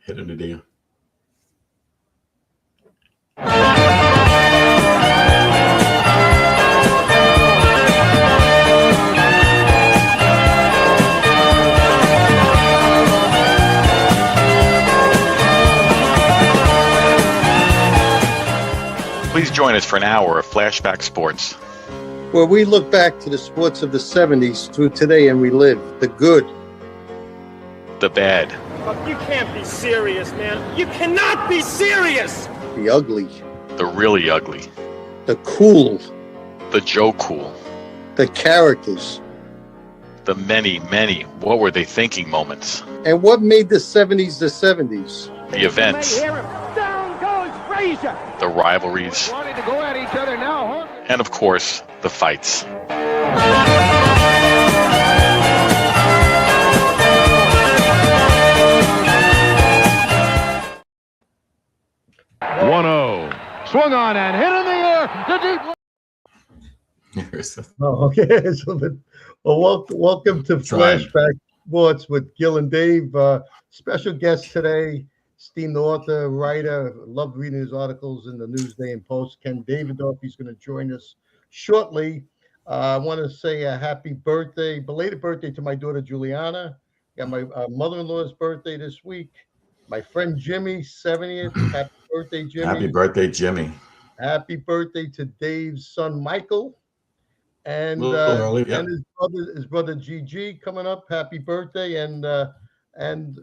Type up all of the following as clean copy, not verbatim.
Hit into the. Please join us for an hour of Flashback Sports, where we look back to the sports of the 70s through today and relive the good, the bad, you can't be serious, man. You cannot be serious. the ugly, the really ugly, the cool, the Joe Cool, the characters, the many, many what were they thinking moments, and what made the 70s the 70s. the events, Down goes Frazier. the rivalries, Wanting to go at each other now, huh? and of course, the fights. Swung on and hit in the air. Oh, okay. Well, welcome to Flashback Sports with Gil and Dave. Special guest today, esteemed author, writer. Love reading his articles in the Newsday and Post. Ken Davidoff. He's going to join us shortly. I want to say a happy birthday, belated birthday to my daughter Juliana. Got my mother-in-law's birthday this week. My friend Jimmy, 70th. Happy birthday, Jimmy. Happy birthday, Jimmy. Happy birthday to Dave's son, Michael. And early, yep. And his brother GG coming up. Happy birthday. And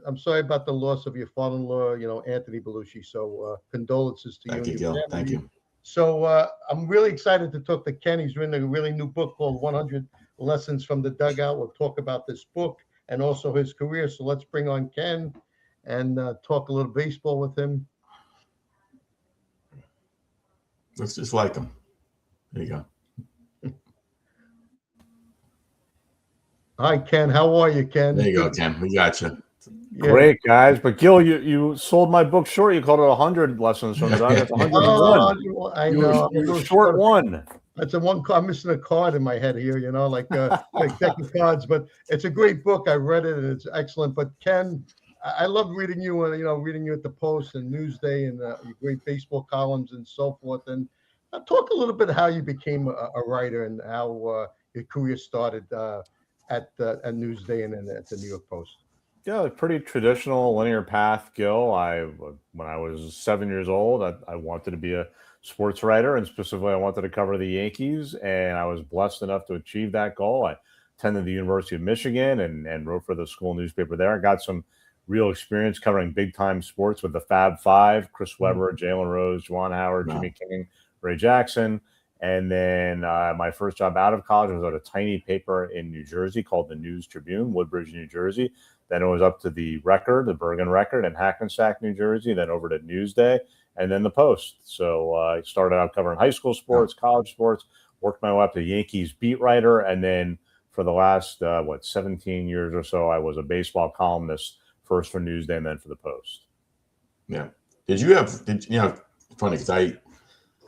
I'm sorry about the loss of your father-in-law, Anthony Belushi. So condolences to Thank you you, and your Gil. family. Thank you. So I'm really excited to talk to Ken. He's written a really new book called 100 Lessons from the Dugout. We'll talk about this book and also his career. So let's bring on Ken and talk a little baseball with him. Looks just like him. There you go. Hi, Ken. How are you, Ken? There you go, Ken. We got you. Yeah. Great, guys. But Gil, you sold my book short. You called it 100 lessons from the dog. That's 101. I know. You were short one. That's I'm missing a card in my head here, like deck of cards. But it's a great book. I read it and it's excellent. But Ken, I love reading you and reading you at the Post and Newsday and your great baseball columns and so forth. And talk a little bit how you became a writer and how your career started at Newsday and at the New York Post. Yeah, pretty traditional linear path, Gil. When I was 7 years old, I wanted to be a sports writer, and specifically I wanted to cover the Yankees, and I was blessed enough to achieve that goal. I attended the University of Michigan and wrote for the school newspaper there. I got some real experience covering big-time sports with the Fab Five: Chris Webber, Jalen Rose, Juwan Howard, Jimmy King, Ray Jackson. And then my first job out of college was at a tiny paper in New Jersey called the News Tribune, Woodbridge, New Jersey. Then it was up to the Record, the Bergen Record in Hackensack, New Jersey, then over to Newsday, and then the Post. So I started out covering high school sports, college sports, worked my way up to Yankees beat writer, and then for the last, 17 years or so, I was a baseball columnist, first for Newsday and then for the Post. Yeah. Funny because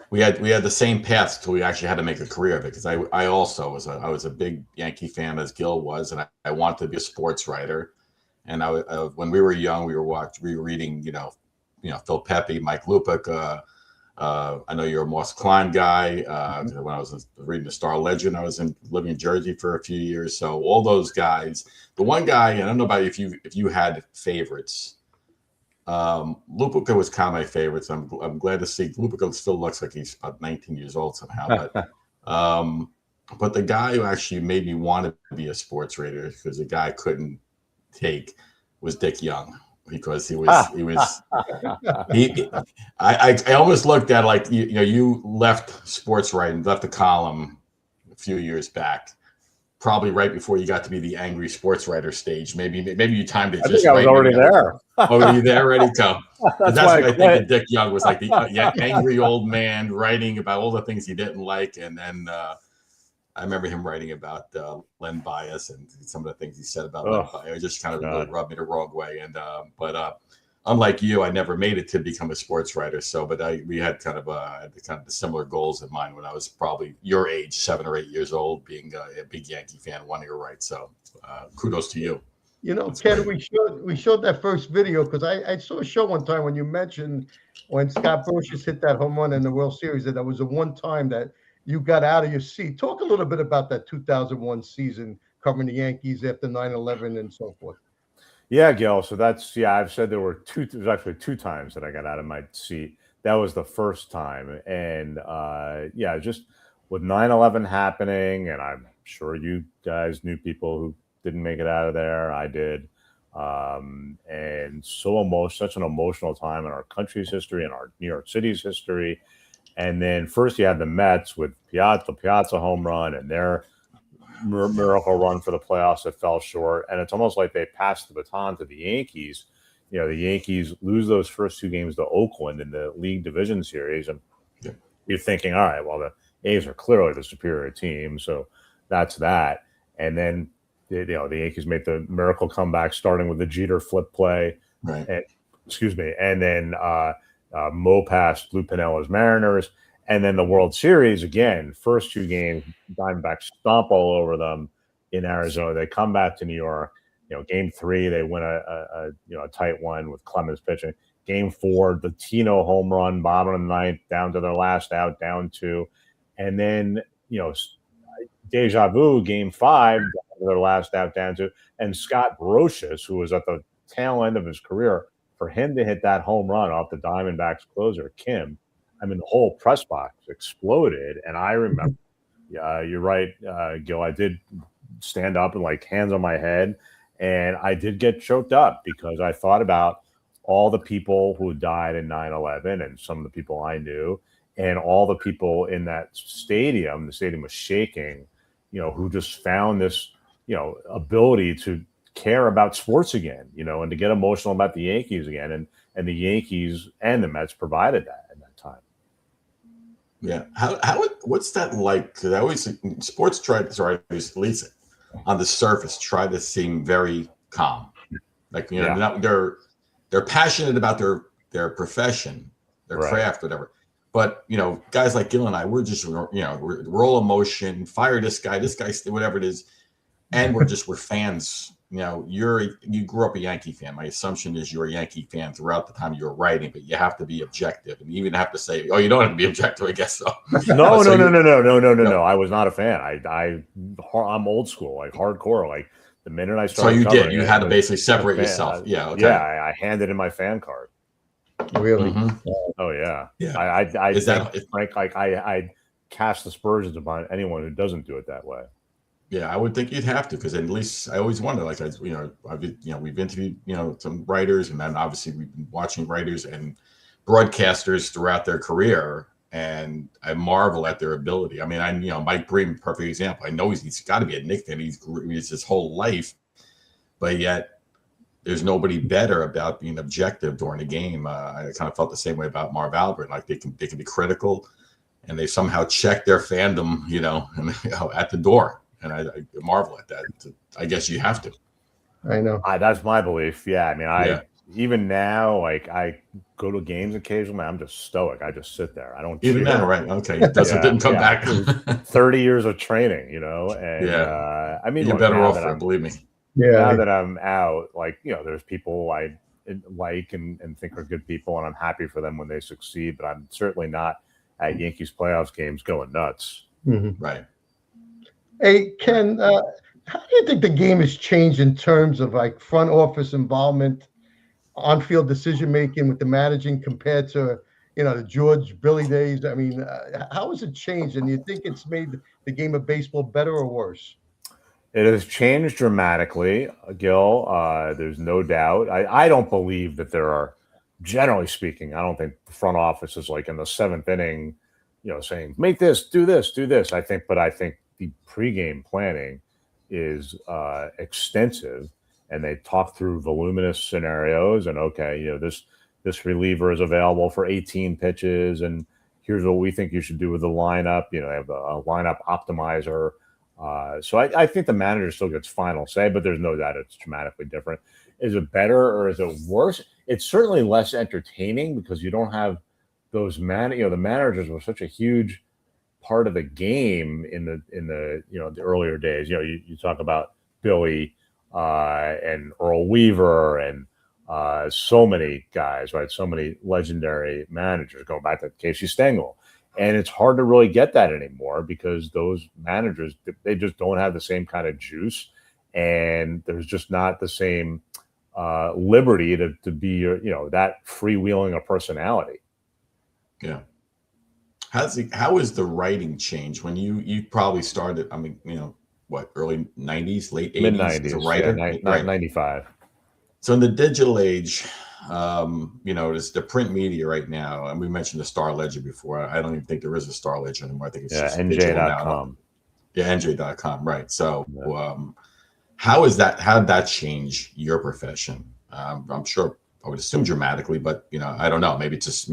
we had the same path until we actually had to make a career of it, because I also was a big Yankee fan, as Gil was, and I wanted to be a sports writer. And when we were young, we were reading, Phil Pepe, Mike Lupick. I know you're a Moss Klein guy. When I was reading the Star Legend, I was living in Jersey for a few years. So all those guys. The one guy, I don't know about if you had favorites. Lupick was kind of my favorite. So I'm glad to see Lupick still looks like he's about 19 years old somehow. But the guy who actually made me want to be a sports writer, because the guy couldn't take, was Dick Young, because I almost looked at like you left sports writing, left the column a few years back, probably right before you got to be the angry sports writer stage. Maybe you timed it. I think I was already there. Oh, were you there already? Go. That's what I think that Dick Young was like, the angry old man writing about all the things he didn't like, and then I remember him writing about Len Bias and some of the things he said about Len Bias. It just kind of really rubbed me the wrong way. And but unlike you, I never made it to become a sports writer. So, but we had kind of the similar goals in mind when I was probably your age, 7 or 8 years old, being a big Yankee fan, wanting to write. So, kudos to you. You know, Ken, we showed that first video because I saw a show one time when you mentioned when Scott Brocious hit that home run in the World Series, that was the one time that you got out of your seat. Talk a little bit about that 2001 season covering the Yankees after 9/11 and so forth. Yeah, Gil. So I've said there's actually two times that I got out of my seat. That was the first time. And just with 9/11 happening, and I'm sure you guys knew people who didn't make it out of there. I did. And such an emotional time in our country's history and our New York City's history. And then first you had the Mets with Piazza home run and their miracle run for the playoffs that fell short. And it's almost like they passed the baton to the Yankees. You know, the Yankees lose those first two games to Oakland in the league division series. And you're thinking, all right, well, the A's are clearly the superior team. So that's that. And then, the Yankees made the miracle comeback starting with the Jeter flip play. Right. And then Mo passed Lou Pinella's Mariners. And then the World Series, again, first two games, Diamondbacks stomp all over them in Arizona. They come back to New York. Game 3, they win a tight one with Clemens pitching. Game 4, the Tino home run, bottom of the ninth, down to their last out, down 2. And then, deja vu, Game 5, down to their last out, down 2. And Scott Brocious, who was at the tail end of his career, for him to hit that home run off the Diamondbacks closer, Kim, I mean, the whole press box exploded. And I remember, you're right, Gil, I did stand up and hands on my head. And I did get choked up because I thought about all the people who died in 9/11 and some of the people I knew and all the people in that stadium. The stadium was shaking, who just found this, ability to care about sports again, and to get emotional about the Yankees again. And the Yankees and the Mets provided that. Yeah. What's that like? Because I always sports at least on the surface try to seem very calm. They're passionate about their profession, their craft, whatever. But guys like Gil and I, we're just we're all emotion. Fire this guy, whatever it is, and we're fans. You grew up a Yankee fan. My assumption is you're a Yankee fan throughout the time you were writing, but you have to be objective, and you even have to say, "Oh, you don't have to be objective." I guess so. No. I was not a fan. I'm old school, hardcore. The minute I started, so you had to basically separate yourself. Yeah. Okay. Yeah, I handed in my fan card. Really? Mm-hmm. Oh yeah. Yeah. I cast aspersions upon anyone who doesn't do it that way. Yeah, I would think you'd have to, because at least I always wonder, we've interviewed, some writers, and then obviously we've been watching writers and broadcasters throughout their career, and I marvel at their ability. I mean, Mike Bream, perfect example. I know he's got to be a Knicks fan. He's his whole life, but yet there's nobody better about being objective during the game. I kind of felt the same way about Marv Albert. They can be critical, and they somehow check their fandom, at the door. And I marvel at that. I guess you have to. I know. That's my belief. Yeah. I mean, even now, I go to games occasionally. I'm just stoic. I just sit there. I don't even cheer. now, right? Okay. Didn't come back. 30 years of training, and I mean, you're better off for it, believe me. Yeah. Now that I'm out, there's people I like and think are good people, and I'm happy for them when they succeed, but I'm certainly not at Yankees playoffs games going nuts. Mm-hmm. Right. Hey, Ken, how do you think the game has changed in terms of front office involvement, on-field decision-making with the managing compared to, the George Billy days? I mean, how has it changed? And do you think it's made the game of baseball better or worse? It has changed dramatically, Gil. There's no doubt. I don't believe that there are, generally speaking, I don't think the front office is in the 7th inning, saying, make this, do this, do this. I think the pregame planning is extensive, and they talk through voluminous scenarios. And this reliever is available for 18 pitches, and here's what we think you should do with the lineup. They have a lineup optimizer. So I think the manager still gets final say, but there's no doubt it's dramatically different. Is it better or is it worse? It's certainly less entertaining because you don't have those the managers were such a huge part of the game in the the earlier days. You talk about Billy, and Earl Weaver and so many guys, right? So many legendary managers going back to Casey Stengel. And it's hard to really get that anymore because those managers, they just don't have the same kind of juice. And there's just not the same liberty to be, that freewheeling a personality. Yeah. How is the writing change when you probably started? I mean, what, early 90s, late 80s Mid-90s, as a writer? right. 95. So in the digital age, there's the print media right now, and we mentioned the Star Ledger before. I don't even think there is a Star Ledger anymore. I think it's just NJ.com. Yeah, NJ.com, right. So how did that change your profession? I'm sure, I would assume dramatically, but I don't know. Maybe it's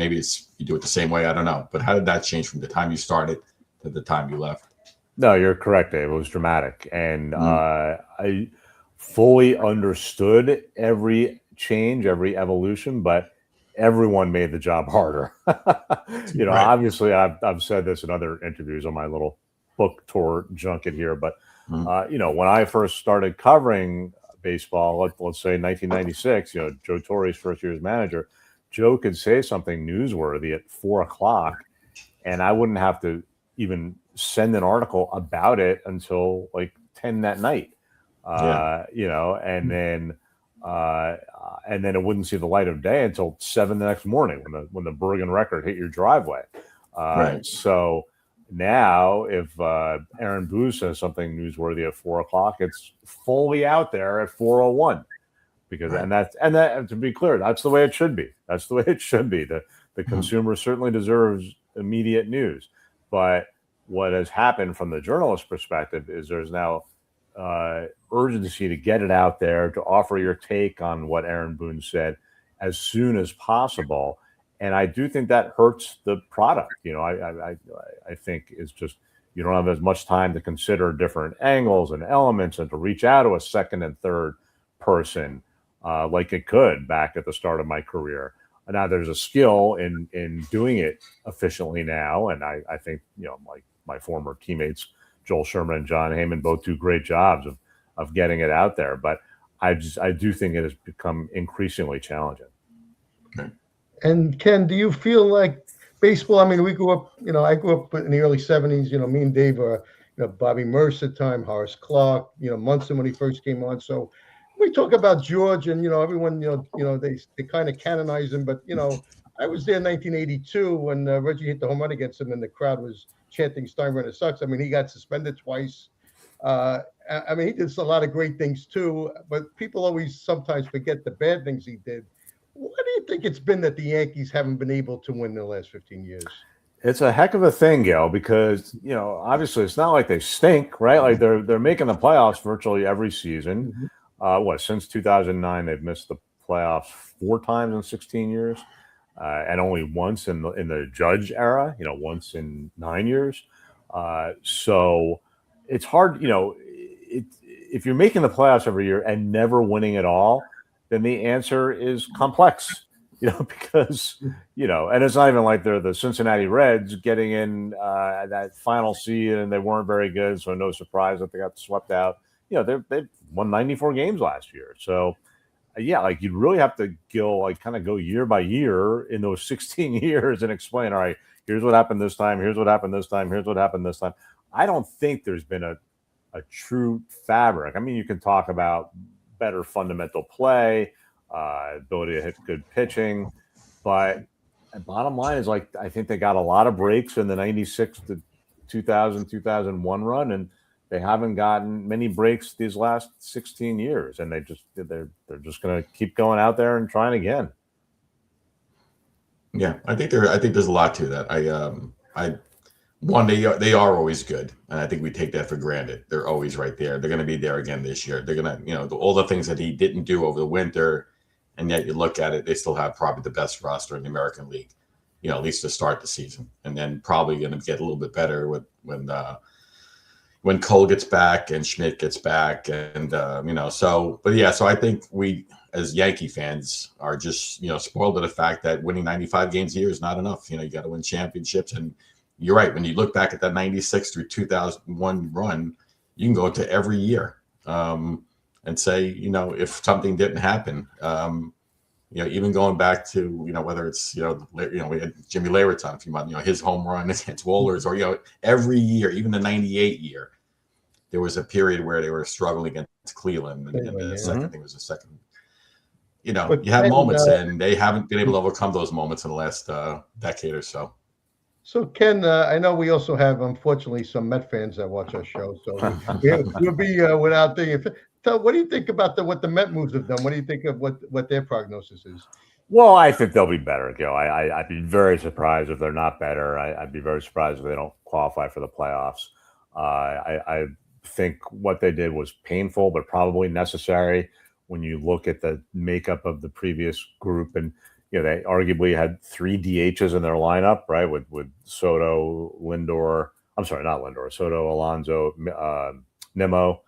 you do it the same way. I don't know. But how did that change from the time you started to the time you left? No, you're correct, Dave. It was dramatic. And I fully understood every change, every evolution, but everyone made the job harder. Right. Obviously I've said this in other interviews on my little book tour junket here, but when I first started covering baseball, let's say 1996, Joe Torre's first year as manager, Joe could say something newsworthy at 4:00 and I wouldn't have to even send an article about it until like 10 that night. And then it wouldn't see the light of day until 7 the next morning when the Bergen record hit your driveway. Right. So now if Aaron Boone says something newsworthy at 4:00, it's fully out there at 4:01 because, right. and that to be clear, that's the way it should be. That's the way it should be. The consumer certainly deserves immediate news, but what has happened from the journalist perspective is there's now urgency to get it out there, to offer your take on what Aaron Boone said as soon as possible. And I do think that hurts the product. I think it's just, you don't have as much time to consider different angles and elements and to reach out to a second and third person like it could back at the start of my career. Now there's a skill in doing it efficiently now. And I think, my former teammates, Joel Sherman and John Heyman, both do great jobs of getting it out there. But I do think it has become increasingly challenging. Okay. And Ken, do you feel like baseball? I mean, we grew up, I grew up in the early 70s, me and Dave are, Bobby Mercer time, Horace Clark, Munson when he first came on. So we talk about George and, everyone, they kind of canonize him. But, I was there in 1982 when Reggie hit the home run against him and the crowd was chanting Steinbrenner sucks. I mean, he got suspended twice. He did a lot of great things too, but people always sometimes forget the bad things he did. What do you think it's been that the Yankees haven't been able to win the last 15 years? It's a heck of a thing, Gil, because, obviously it's not like they stink, right? Like they're making the playoffs virtually every season. Since 2009, they've missed the playoffs 4 times in 16 years. And only once in the Judge era, once in 9 years. So it's hard, if you're making the playoffs every year and never winning at all, then the answer is complex, because, and it's not even like they're the Cincinnati Reds getting in that final seed and they weren't very good. So no surprise that they got swept out. They won 94 games last year. So, like you'd really have to, Gil, kind of go year by year in those 16 years and explain, all right, here's what happened this time. Here's what happened this time. Here's what happened this time. I don't think there's been a true fabric. I mean, you can talk about better fundamental play, ability to hit good pitching, but the bottom line is I think they got a lot of breaks in the 96 to 2000, 2001 run. And they haven't gotten many breaks these last 16 years, and they're just going to keep going out there and trying again. Yeah, I think there's a lot to that. They are always good, and I think we take that for granted. They're always right there. They're going to be there again this year. They're going to, all the things that he didn't do over the winter, and yet you look at it, they still have probably the best roster in the American League, at least to start the season, and then probably going to get a little bit better when Cole gets back and Schmidt gets back, and so I think we as Yankee fans are just spoiled by the fact that winning 95 games a year is not enough. You got to win championships, and you're right. When you look back at that 96 through 2001 run, you can go to every year. and say, if something didn't happen, even going back to, whether it's, we had Jimmy Leyritz if you want, his home run against Wohlers, or, every year, even the 98 year, there was a period where they were struggling against Cleveland. And the second thing was the second. You have moments, and they haven't been able to overcome those moments in the last decade or so. So, Ken, I know we also have, unfortunately, some Met fans that watch our show. So we'll be without thinking. What do you think about what the Met moves have done? What do you think of what their prognosis is? Well, I think they'll be better, Gil. I'd be very surprised if they're not better. I'd be very surprised if they don't qualify for the playoffs. I think what they did was painful, but probably necessary when you look at the makeup of the previous group. And they arguably had 3 DHs in their lineup, right? With Soto, Lindor. I'm sorry, not Lindor. Soto, Alonso, Nimmo,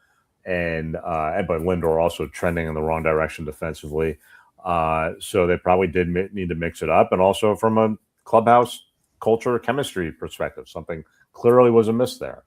but Lindor also trending in the wrong direction defensively. So they probably did need to mix it up, and also from a clubhouse culture chemistry perspective, something clearly was amiss there.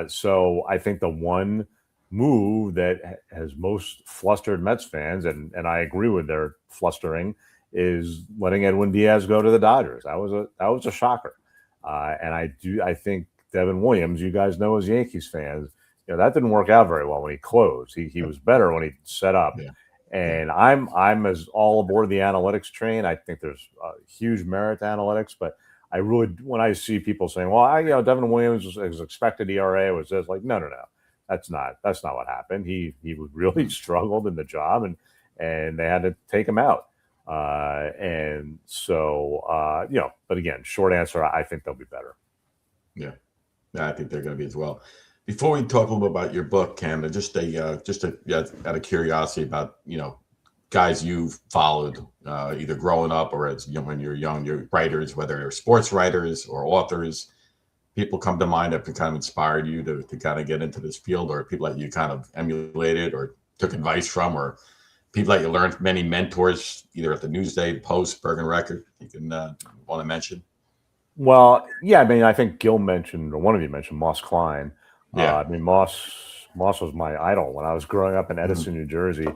So I think the one move that has most flustered Mets fans, and I agree with their flustering, is letting Edwin Diaz go to the Dodgers. That was a shocker. And I think Devin Williams, you guys know as Yankees fans, that didn't work out very well when he closed. He was better when he set up. Yeah. And I'm as all aboard the analytics train. I think there's a huge merit to analytics, but I really, when I see people saying, well, Devin Williams' his expected ERA was this, like, no. That's not what happened. He really struggled in the job, and they had to take him out. And so, but again, short answer, I think they'll be better. Yeah, I think they're going to be as well. Before we talk a little bit about your book, Ken, just out of curiosity about, guys you've followed, either growing up or as when you're young, you're writers, whether they're sports writers or authors, people come to mind that kind of inspired you to kind of get into this field, or people that you kind of emulated or took advice from, or people that you learned, many mentors, either at the Newsday, Post, Bergen Record, you can want to mention? Well, yeah, I mean, I think Gil mentioned, or one of you mentioned Moss Klein. Yeah. I mean, Moss was my idol when I was growing up in Edison, New Jersey,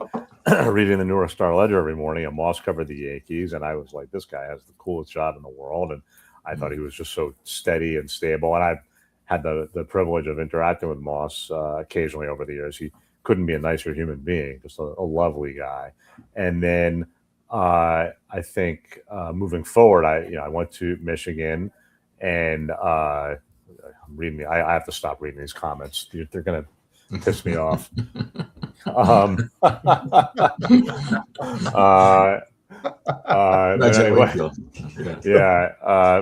reading the New York Star Ledger every morning, and Moss covered the Yankees, and I was like, this guy has the coolest job in the world, and I thought he was just so steady and stable, and I had the privilege of interacting with Moss occasionally over the years. He couldn't be a nicer human being, just a lovely guy. And then I think moving forward, I went to Michigan, and I'm reading. I have to stop reading these comments. They're going to piss me off. Anyway,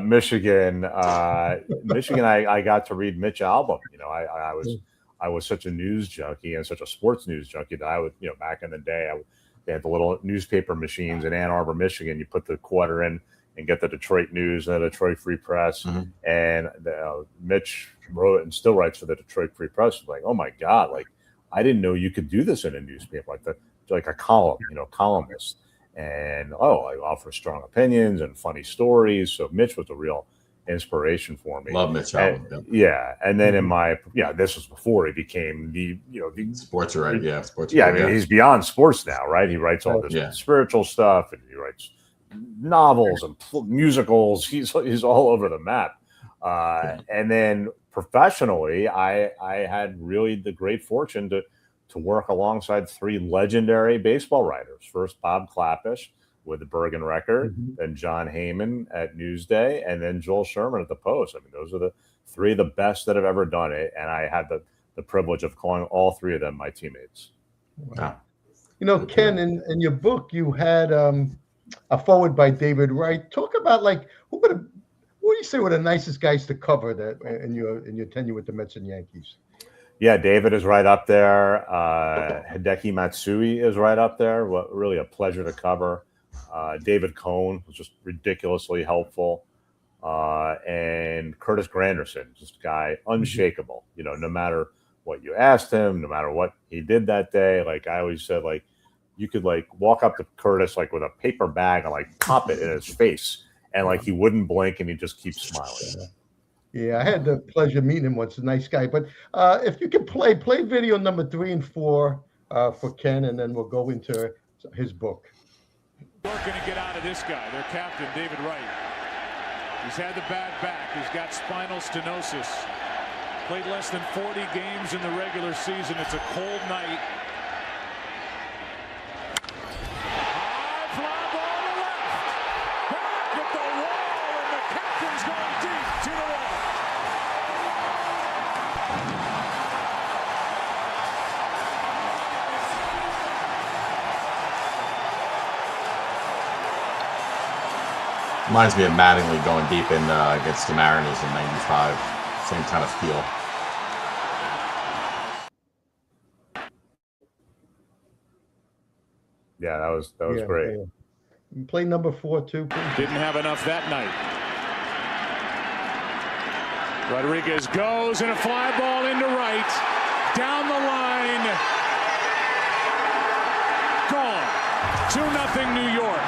Michigan. Michigan. I got to read Mitch Albom. I was such a news junkie and such a sports news junkie that I would, back in the day, they had the little newspaper machines in Ann Arbor, Michigan. You put the quarter in and get the Detroit News and the Detroit Free Press. And Mitch wrote and still writes for the Detroit Free Press. Like, oh my God, like I didn't know you could do this in a newspaper, like a column, columnist. And I offer strong opinions and funny stories. So Mitch was a real inspiration for me. Love Mitch. Yeah. And then this was before he became the sports writer. Yeah. Sports. Yeah. I mean, he's beyond sports now, right? He writes all this spiritual stuff, and he writes novels and musicals. He's all over the map. And then professionally, I had really the great fortune to work alongside 3 legendary baseball writers. First, Bob Klapisch with the Bergen Record, then John Heyman at Newsday, and then Joel Sherman at the Post. I mean, those are the 3 of the best that have ever done it, and I had the privilege of calling all 3 of them my teammates. Wow. Ken, in your book, you had a forward by David Wright. Talk about who do you say were the nicest guys to cover that in your tenure with the Mets and Yankees? Yeah, David is right up there. Hideki Matsui is right up there. Really a pleasure to cover. David Cohn was just ridiculously helpful. And Curtis Granderson, just a guy unshakable. No matter what you asked him, no matter what he did that day, like I always said, you could walk up to Curtis with a paper bag and pop it in his face, and he wouldn't blink, and he'd just keep smiling. Yeah, I had the pleasure of meeting him once. A nice guy. But if you could play video number 3 and 4 for Ken, and then we'll go into his book. Working to get out of this guy, their captain, David Wright. He's had the bad back. He's got spinal stenosis. Played less than 40 games in the regular season. It's a cold night. High fly ball to left. Back at the wall, and the captain's going deep to the wall. Reminds me of Mattingly going deep in against the Mariners in '95. Same kind of feel. Yeah, that was great. Yeah. Play number 4 too, please. Didn't have enough that night. Rodriguez goes and a fly ball into right. Down the line. Gone. 2-0 New York.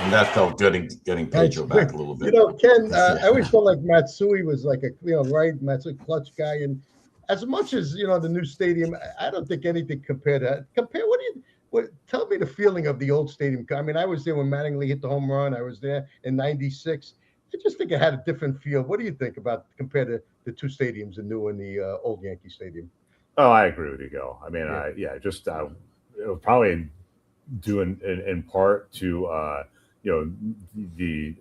And that felt good in getting Pedro back a little bit. Ken, I always felt like Matsui was like Matsui clutch guy. And as much as, the new stadium, I don't think anything compared to that. Tell me the feeling of the old stadium. I mean, I was there when Mattingly hit the home run. I was there in '96. I just think it had a different feel. What do you think about compared to the two stadiums, the new and the old Yankee Stadium? Oh, I agree with you, Gil. I mean, it was probably due in part to the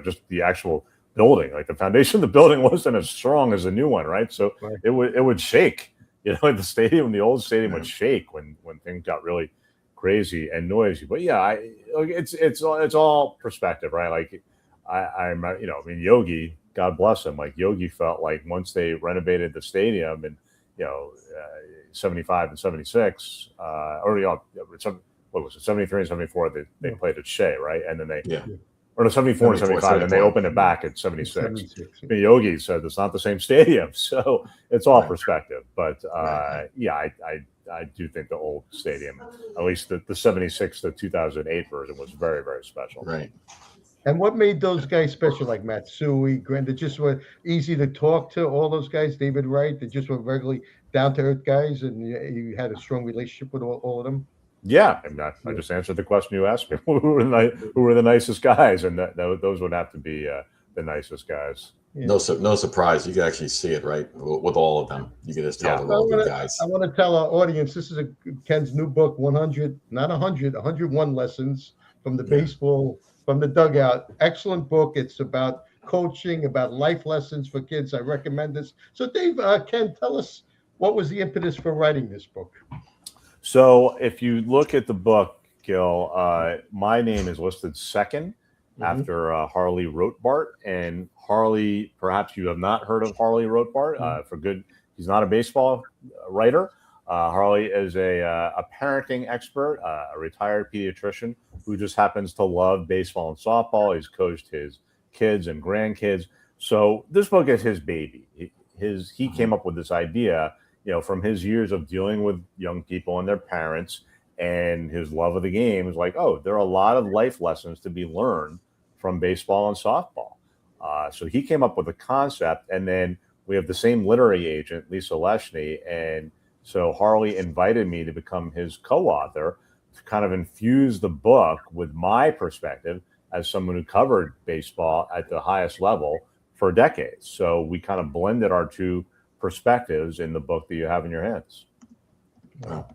just the actual building. Like the foundation of the building wasn't as strong as the new one, right? So it would shake. The stadium, the old stadium would shake when things got really crazy and noisy. But yeah, it's all perspective, right? Like Yogi, God bless him. Like Yogi felt like once they renovated the stadium in 75 and 76, what was it, 73 and 74, they played at Shea, right? And then or no, 74 and 75, and they opened it back at 76. Yogi said it's not the same stadium, so it's all perspective. But I do think the old stadium, at least the 76 to 2008 version, was very, very special. Right. And what made those guys special, like Matsui, Grant? They just were easy to talk to, all those guys, David Wright, they just were regularly down-to-earth guys, and you had a strong relationship with all of them? Yeah, I just answered the question you asked me. Who were the nicest guys? And those would have to be the nicest guys. Yeah. No surprise. You can actually see it, right? With all of them. You can just tell they're all good guys. I want to tell our audience, this is Ken's new book, 101 lessons from the baseball, from the dugout. Excellent book. It's about coaching, about life lessons for kids. I recommend this. So Dave, Ken, tell us, what was the impetus for writing this book? So if you look at the book, Gil, my name is listed second after Harley Rothbart. And Harley, perhaps you have not heard of Harley Rothbart. He's not a baseball writer. Harley is a parenting expert, a retired pediatrician who just happens to love baseball and softball. He's coached his kids and grandkids. So this book is his baby. He came up with this idea, from his years of dealing with young people and their parents, and his love of the game is like, there are a lot of life lessons to be learned from baseball and softball. So he came up with the concept, and then we have the same literary agent, Lisa Leschny, and so Harley invited me to become his co-author to kind of infuse the book with my perspective as someone who covered baseball at the highest level for decades. So we kind of blended our two perspectives in the book that you have in your hands. Wow.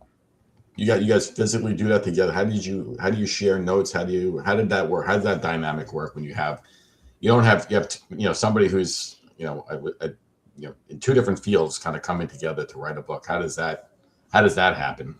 You guys physically do that together? How do you share notes? How did that work? How does that dynamic work when you have somebody who's in two different fields kind of coming together to write a book? How does that happen?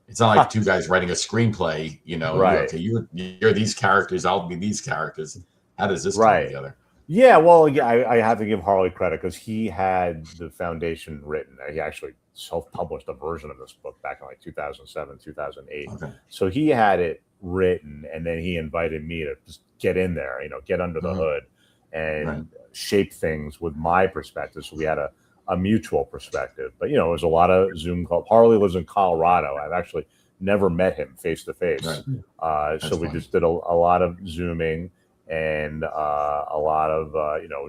It's not like two guys writing a screenplay, right? Okay, you're these characters, I'll be these characters. How does this come together? Yeah, well, I have to give Harley credit because he had the foundation written. He actually self-published a version of this book back in like 2007, 2008. Okay. So he had it written, and then he invited me to just get in there, get under the hood and shape things with my perspective. So we had a mutual perspective. But, it was a lot of Zoom call. Harley lives in Colorado. I've actually never met him face to face. So we just did a lot of Zooming and a lot of,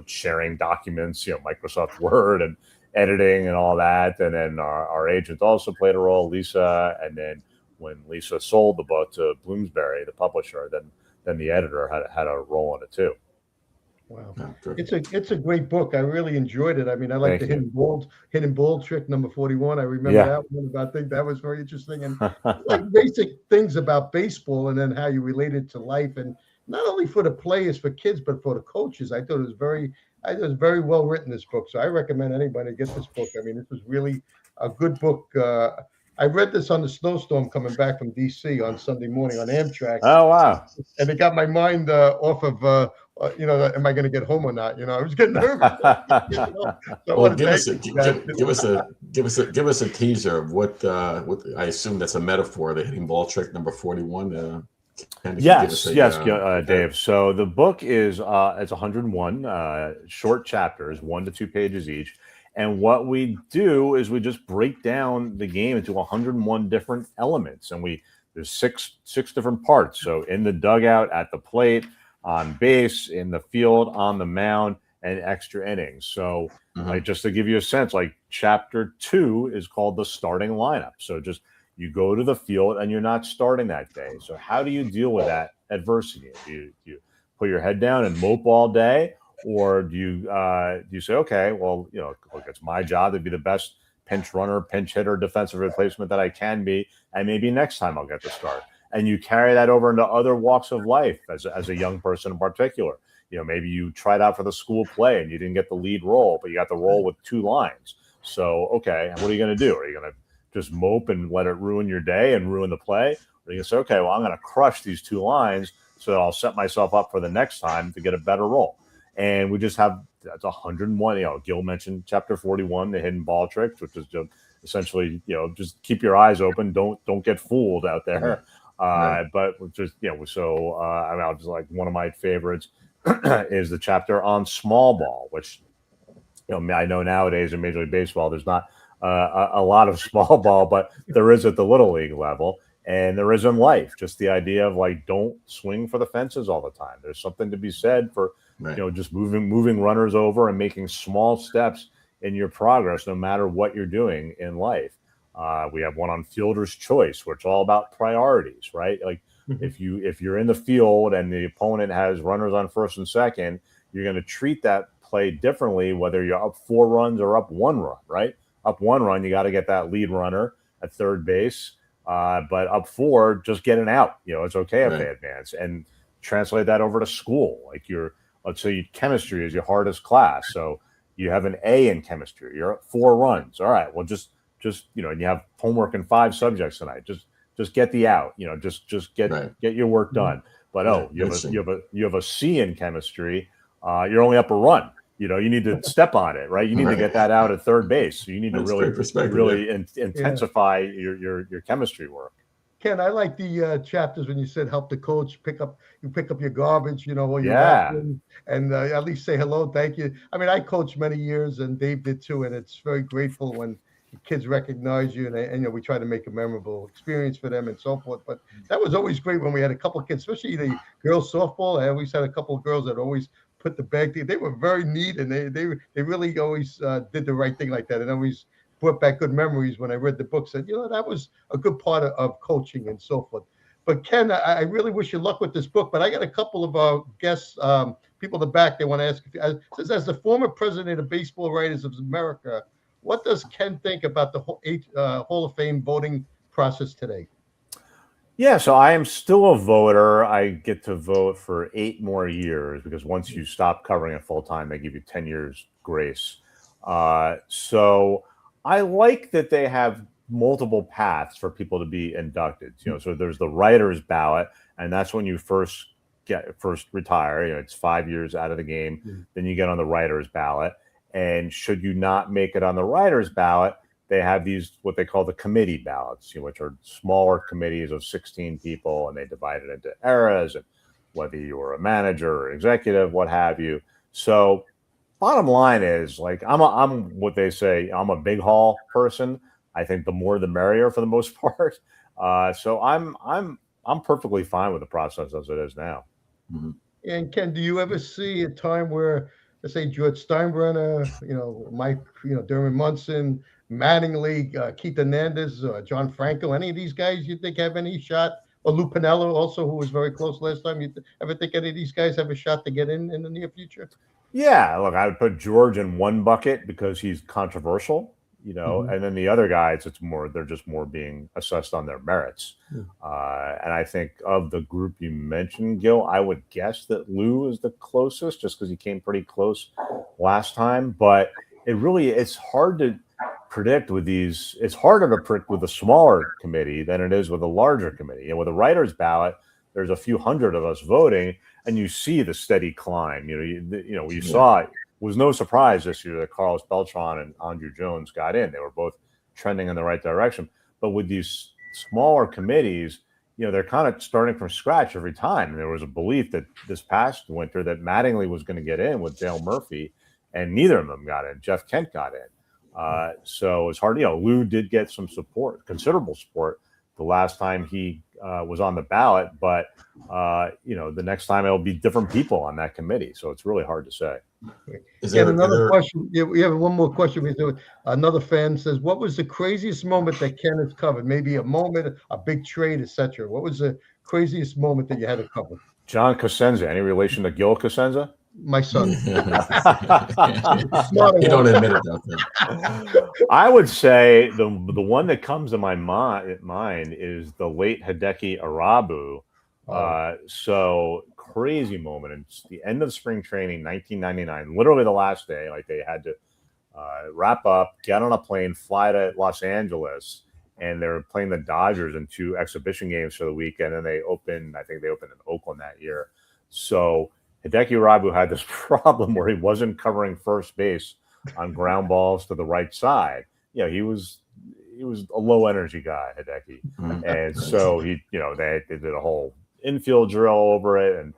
sharing documents, Microsoft Word and editing and all that. And then our agent also played a role, Lisa. And then when Lisa sold the book to Bloomsbury, the publisher, then the editor had a role in it too. Wow, it's a great book. I really enjoyed it. I mean, I like the hidden ball trick number 41. I remember that one. I think that was very interesting, and like basic things about baseball, and then how you relate it to life, and not only for the players, for kids, but for the coaches. I thought it was very well written, this book. So I recommend anybody get this book. I mean, this was really a good book. I read this on the snowstorm coming back from DC on Sunday morning on Amtrak. Oh, wow. And it got my mind off of, am I going to get home or not? I was getting nervous. Well, give us a teaser of what I assume that's a metaphor, the hitting ball trick number 41. Yes, Dave. So the book is it's 101 short chapters, 1 to 2 pages each. And what we do is we just break down the game into 101 different elements, and there's six different parts. So in the dugout, at the plate, on base, in the field, on the mound, and extra innings. So like, just to give you a sense, like chapter 2 is called the starting lineup. So just you go to the field and you're not starting that day. So how do you deal with that adversity? Do you put your head down and mope all day? Or do you say, okay, well, look, it's my job to be the best pinch runner, pinch hitter, defensive replacement that I can be, and maybe next time I'll get the start. And you carry that over into other walks of life as a young person in particular. Maybe you tried out for the school play and you didn't get the lead role, but you got the role with 2 lines. So, okay, what are you going to do? Are you going to just mope and let it ruin your day and ruin the play? Or are you going to say, okay, well, I'm going to crush these 2 lines so that I'll set myself up for the next time to get a better role. And we just have that's 101. Gil mentioned chapter 41, the hidden ball trick, which is just essentially, just keep your eyes open. Don't get fooled out there. But just, so I'll just like one of my favorites is the chapter on small ball, which, I know nowadays in Major League Baseball, there's not a lot of small ball, but there is at the little league level. And there is in life, just the idea of like, don't swing for the fences all the time. There's something to be said for, just moving runners over and making small steps in your progress, no matter what you're doing in life. We have one on fielder's choice, where it's all about priorities, right? Like if you're in the field and the opponent has runners on first and second, you're going to treat that play differently, whether you're up 4 runs or up 1 run, right? Up 1 run, you got to get that lead runner at third base. But up 4, just get an out. It's okay if they advance, and translate that over to school. Like let's say chemistry is your hardest class. So you have an A in chemistry. You're at 4 runs. All right. Well, just and you have homework in 5 subjects tonight. Just get the out. Just get your work done. But you have a C in chemistry. You're only up a run. You need to step on it, right? You need to get that out at third base. So you need to really intensify your chemistry work. Ken, I like the chapters when you said help the coach pick up your garbage, while you're walking, and at least say hello, thank you. I mean, I coached many years, and Dave did too, and it's very grateful when kids recognize you, and we try to make a memorable experience for them and so forth. But that was always great when we had a couple of kids, especially the girls softball. I always had a couple of girls that always put the bag thing. They were very neat, and they really always did the right thing like that, and always brought back good memories when I read the book. Said, that was a good part of coaching and so forth. But Ken, I really wish you luck with this book. But I got a couple of guests, people in the back. They want to ask. Says, as the former president of Baseball Writers of America, what does Ken think about the Hall of Fame voting process today? Yeah, so I am still a voter. I get to vote for 8 more years, because once you stop covering it full time, they give you 10 years grace. So I like that they have multiple paths for people to be inducted. So there's the writer's ballot, and that's when you first retire. It's 5 years out of the game. Then you get on the writer's ballot. And should you not make it on the writer's ballot, they have these what they call the committee ballots, which are smaller committees of 16 people, and they divide it into eras and whether you were a manager or executive, what have you. So bottom line is, like, I'm what they say, I'm a big haul person. I think the more the merrier for the most part. So I'm perfectly fine with the process as it is now. Mm-hmm. And Ken, do you ever see a time where, let's say, George Steinbrenner, Mike, Dermot Munson, Mattingly, Keith Hernandez, John Franco, any of these guys you think have any shot? Or Lou Piniella also, who was very close last time. You ever think any of these guys have a shot to get in the near future? Yeah, look, I would put George in one bucket because he's controversial, Mhm. and then the other guys, they're just more being assessed on their merits. And I think of the group you mentioned, Gil, I would guess that Lou is the closest just because he came pretty close last time. But it's hard to predict with these. It's harder to predict with a smaller committee than it is with a larger committee. And with a writer's ballot, there's a few hundred of us voting, and you see the steady climb. You saw it was no surprise this year that Carlos Beltran and Andrew Jones got in. They were both trending in the right direction. But with these smaller committees, they're kind of starting from scratch every time. And there was a belief that this past winter that Mattingly was going to get in with Dale Murphy, and neither of them got in. Jeff Kent got in. So it's hard. Lou did get some support, considerable support, the last time he was on the ballot. But, the next time it'll be different people on that committee. So it's really hard to say. Another question? Yeah, we have one more question. Another fan says, what was the craziest moment that Ken has covered? Maybe a moment, a big trade, etc. What was the craziest moment that you had to cover? John Cosenza. Any relation to Gil Cosenza? My son. You don't admit it, though. I would say the one that comes to my mind is the late Hideki Arabu. So crazy moment. It's the end of spring training, 1999, literally the last day. Like, they had to wrap up, get on a plane, fly to Los Angeles, and they were playing the Dodgers in 2 exhibition games for the weekend. And I think they opened in Oakland that year. So Hideki Arabu had this problem where he wasn't covering first base on ground balls to the right side. He was a low energy guy, Hideki. And so they did a whole infield drill over it. And,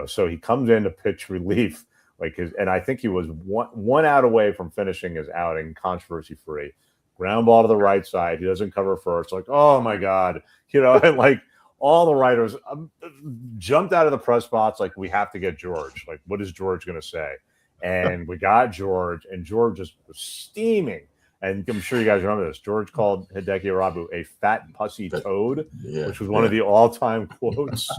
so he comes in to pitch relief, and I think he was one out away from finishing his outing controversy free. Ground ball to the right side. He doesn't cover first. Like, oh my God, and like all the writers jumped out of the press box. Like, we have to get George. Like, what is George going to say? And we got George, and George just was steaming. And I'm sure you guys remember this. George called Hideki Arabu a fat pussy toad, which was one of the all-time quotes.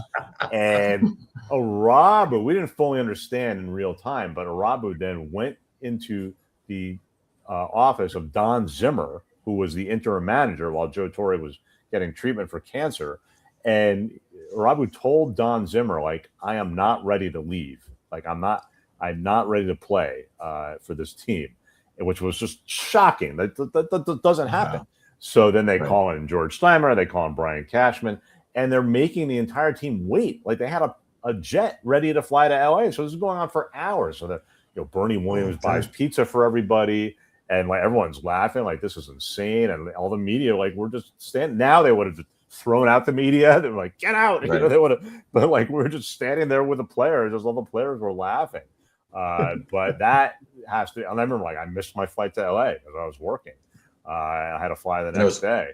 And Arabu, we didn't fully understand in real time, but Arabu then went into the office of Don Zimmer, who was the interim manager while Joe Torre was getting treatment for cancer. And Arabu told Don Zimmer, like, I am not ready to leave. Like, I'm not ready to play for this team. Which was just shocking. That doesn't happen. Wow. So then they call in George Steinbrenner, they call in Brian Cashman, and they're making the entire team wait. Like, they had a jet ready to fly to LA. So this is going on for hours. So that Bernie Williams buys pizza for everybody, and like everyone's laughing, like, this is insane. And all the media, like, we're just standing. Now they would have just thrown out the media. They were like, get out. Right. They would have, but like, we're just standing there with the players. Just all the players were laughing. But that has to. I remember, like, I missed my flight to LA because I was working. I had to fly the next day.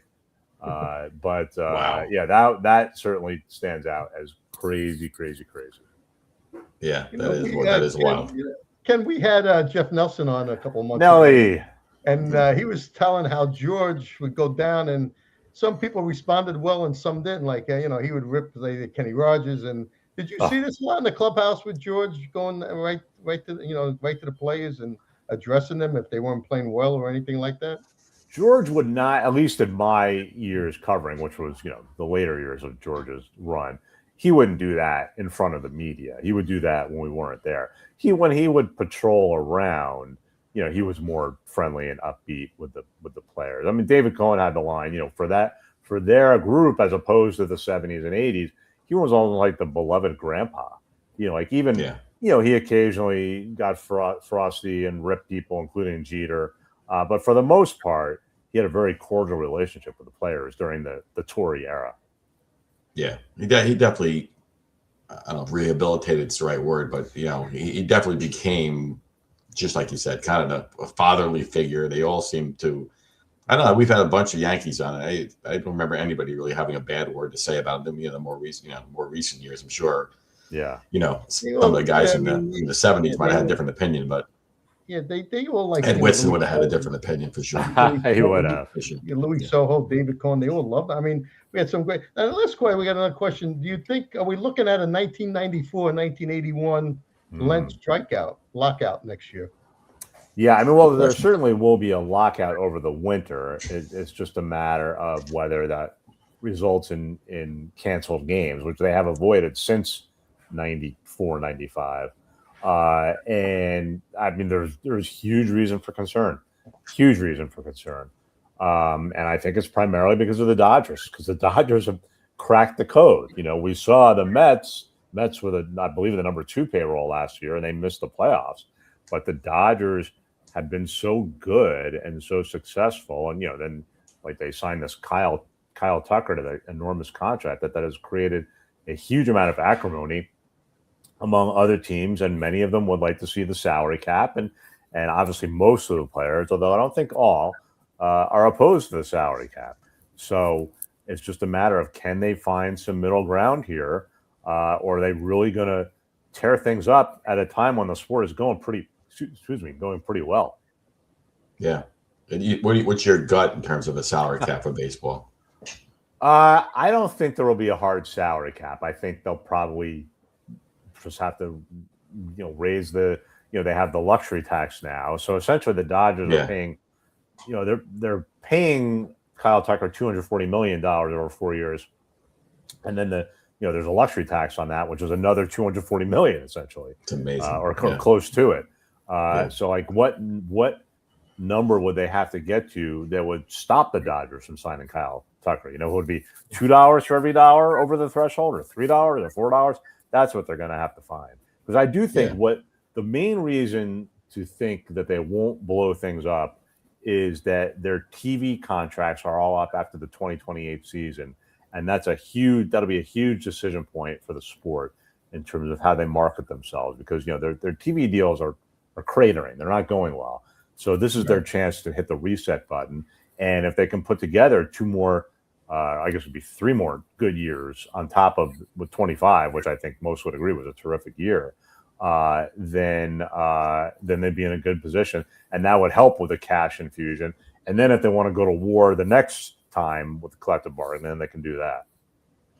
Wow. Yeah, that certainly stands out as crazy. Yeah, that is wild. Ken, we had Jeff Nelson on a couple of months ago, and he was telling how George would go down, and some people responded well and some didn't. Like, he would rip Kenny Rogers. And did you see this a lot in the clubhouse with George going right to the players and addressing them if they weren't playing well or anything like that? George would not, at least in my years covering, which was the later years of George's run, he wouldn't do that in front of the media. He would do that when we weren't there. When he would patrol around, he was more friendly and upbeat with the players. I mean, David Cohen had the line, for their group as opposed to the 70s and 80s. He was almost like the beloved grandpa, he occasionally got frosty and ripped people, including Jeter. But for the most part, he had a very cordial relationship with the players during the Torrey era. Yeah, he definitely, I don't know if rehabilitated's the right word, but he definitely became, just like you said, kind of a fatherly figure. They all seem to. I don't know. We've had a bunch of Yankees on it. I don't remember anybody really having a bad word to say about them. More recent years, I'm sure. Yeah. Some of the guys in the 70s might have had a different opinion, but yeah, they all like Ed Whitson would have had a different opinion for sure. He would have. Louis Soho, David Cohn, they all loved it. I mean, we had some great. Now, let's go ahead. We got another question. Do you think, are we looking at a 1994, 1981 Lent lockout next year? Yeah, I mean, well, there certainly will be a lockout over the winter. It's just a matter of whether that results in canceled games, which they have avoided since 94, 95. And I mean, there's huge reason for concern. And I think it's primarily because of the Dodgers, because the Dodgers have cracked the code. We saw the Mets with I believe the number 2 payroll last year, and they missed the playoffs. But the Dodgers have been so good and so successful, and then like they signed this Kyle Tucker to the enormous contract that has created a huge amount of acrimony among other teams, and many of them would like to see the salary cap, and obviously most of the players, although I don't think all, are opposed to the salary cap. So it's just a matter of, can they find some middle ground here, or are they really going to tear things up at a time when the sport is going pretty well? Yeah. What's your gut in terms of a salary cap for baseball? I don't think there will be a hard salary cap. I think they'll probably just have to, raise the, they have the luxury tax now. So essentially the Dodgers are paying, they're paying Kyle Tucker $240 million over 4 years. And then there's a luxury tax on that, which is another $240 million essentially. It's amazing. Or close to it. So like what number would they have to get to that would stop the Dodgers from signing Kyle Tucker? It would be $2 for every dollar over the threshold, or $3 or $4. That's what they're going to have to find. Because I do think what the main reason to think that they won't blow things up is that their TV contracts are all up after the 2028 season. And that'll be a huge decision point for the sport in terms of how they market themselves, because, their TV deals are cratering. They're not going well. So this is their chance to hit the reset button. And if they can put together 2 more, I guess it would be 3 more good years on top of with 25, which I think most would agree was a terrific year, then they'd be in a good position. And that would help with the cash infusion. And then if they want to go to war the next time with the collective bargaining, then they can do that.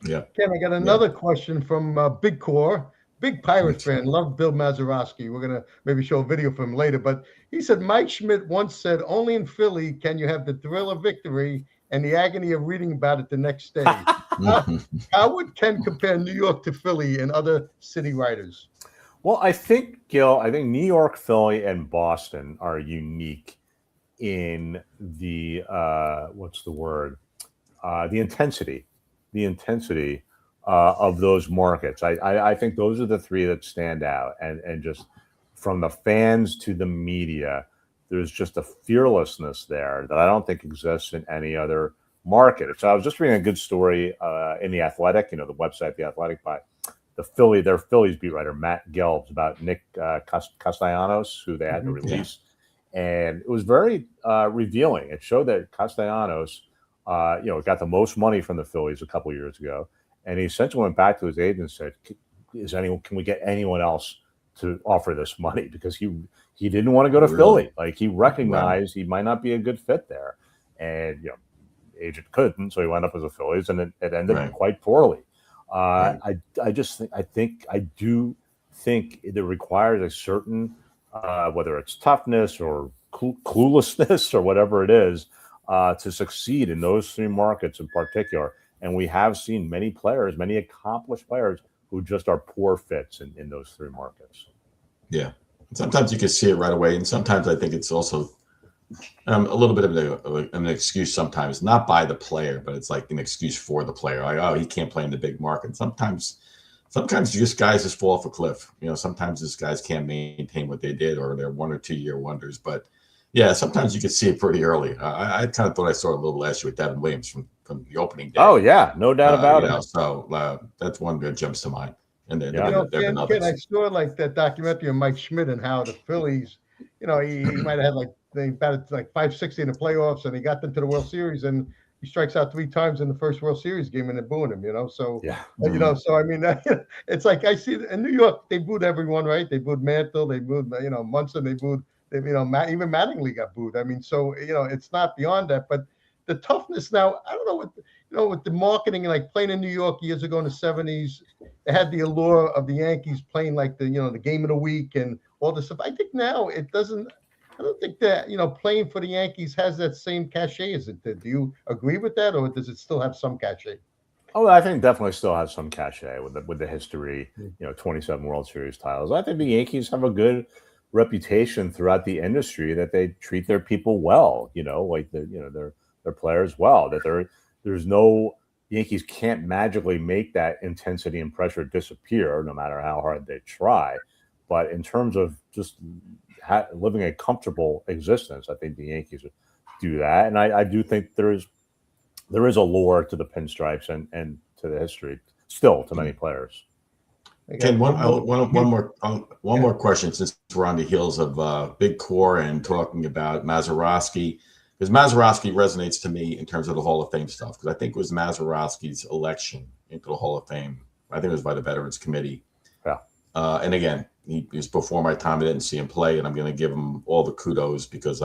Yeah. Ken, I got another question from Big Core. Big Pirates fan, love Bill Mazeroski. We're going to maybe show a video from him later. But he said, Mike Schmidt once said, only in Philly can you have the thrill of victory and the agony of reading about it the next day. How would Ken compare New York to Philly and other city writers? Well, I think, Gil, New York, Philly, and Boston are unique in the, the intensity of those markets. I think those are the 3 that stand out. And just from the fans to the media, there's just a fearlessness there that I don't think exists in any other market. So I was just reading a good story in The Athletic, the website The Athletic, by their Phillies beat writer Matt Gelbs, about Nick Castellanos, who they had to release. And it was very revealing. It showed that Castellanos, got the most money from the Phillies a couple of years ago. And he essentially went back to his agent and said, can we get anyone else to offer this money? Because he didn't want to go to Philly. Like, he recognized he might not be a good fit there. And, the agent couldn't, so he wound up as a Phillies, and it ended quite poorly. I do think it requires a certain, whether it's toughness or cluelessness or whatever it is, to succeed in those 3 markets in particular. And we have seen many accomplished players who just are poor fits in those 3 markets. Yeah. Sometimes you can see it right away. And sometimes I think it's also a little bit of an excuse sometimes, not by the player, but it's like an excuse for the player. Like, oh, he can't play in the big market. Sometimes guys just fall off a cliff. Sometimes these guys can't maintain what they did, or they're 1 or 2 year wonders. But Yeah, sometimes you can see it pretty early. I kind of thought I saw it a little last year with Devin Williams from the opening day. Oh yeah, no doubt about it. So that's one that jumps to mind. And then Yeah. there have been Ken, I others. saw like that documentary on Mike Schmidt and how the Phillies, he might have had like they batted like 560 in the playoffs, and he got them to the World Series, and he strikes out 3 times in the first World Series game, and they're booing him. So Yeah. so I mean, it's like I see in New York they booed everyone, right? They booed Mantle, they booed Munson, they booed even Mattingly got booed. I mean, so it's not beyond that, but the toughness now. I don't know what with the marketing, like playing in New York years ago in the '70s. They had the allure of the Yankees playing like the the game of the week and all this stuff. I think now it doesn't. I don't think that playing for the Yankees has that same cachet as it did. Do you agree with that, or does it still have some cachet? Oh, I think definitely still has some cachet with the history. 27 World Series titles. I think the Yankees have a good reputation throughout the industry that they treat their people well. Like their players well. That there's no Yankees can't magically make that intensity and pressure disappear, no matter how hard they try. But in terms of just living a comfortable existence, I think the Yankees do that, and I do think there is a lore to the pinstripes and to the history still to many players. Ken, one more question, since we're on the heels of Big Core and talking about Mazeroski. Because Mazeroski resonates to me in terms of the Hall of Fame stuff, because I think it was Mazeroski's election into the Hall of Fame. I think it was by the Veterans Committee. Yeah. And again, he was before my time. I didn't see him play, and I'm going to give him all the kudos because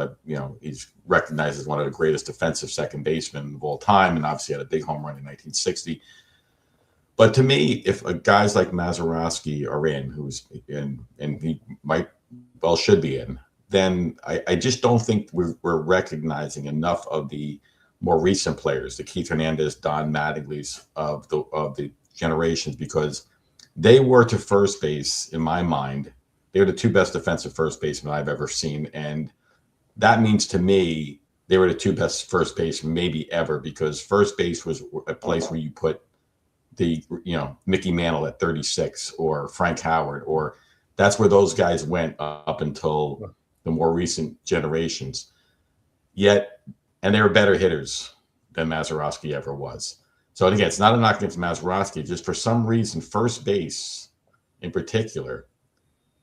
he's recognized as one of the greatest defensive second basemen of all time, and obviously had a big home run in 1960. But to me, if guys like Mazeroski are and he should be in, then I just don't think we're recognizing enough of the more recent players, the Keith Hernandez, Don Mattingly's of the generations, because they were to first base, in my mind, they were the two best defensive first basemen I've ever seen. And that means to me, they were the two best first basemen maybe ever, because first base was a place where you put the, Mickey Mantle at 36 or Frank Howard, or that's where those guys went up until the more recent generations. And they were better hitters than Mazeroski ever was. So again, it's not a knock against Mazeroski. Just for some reason, first base in particular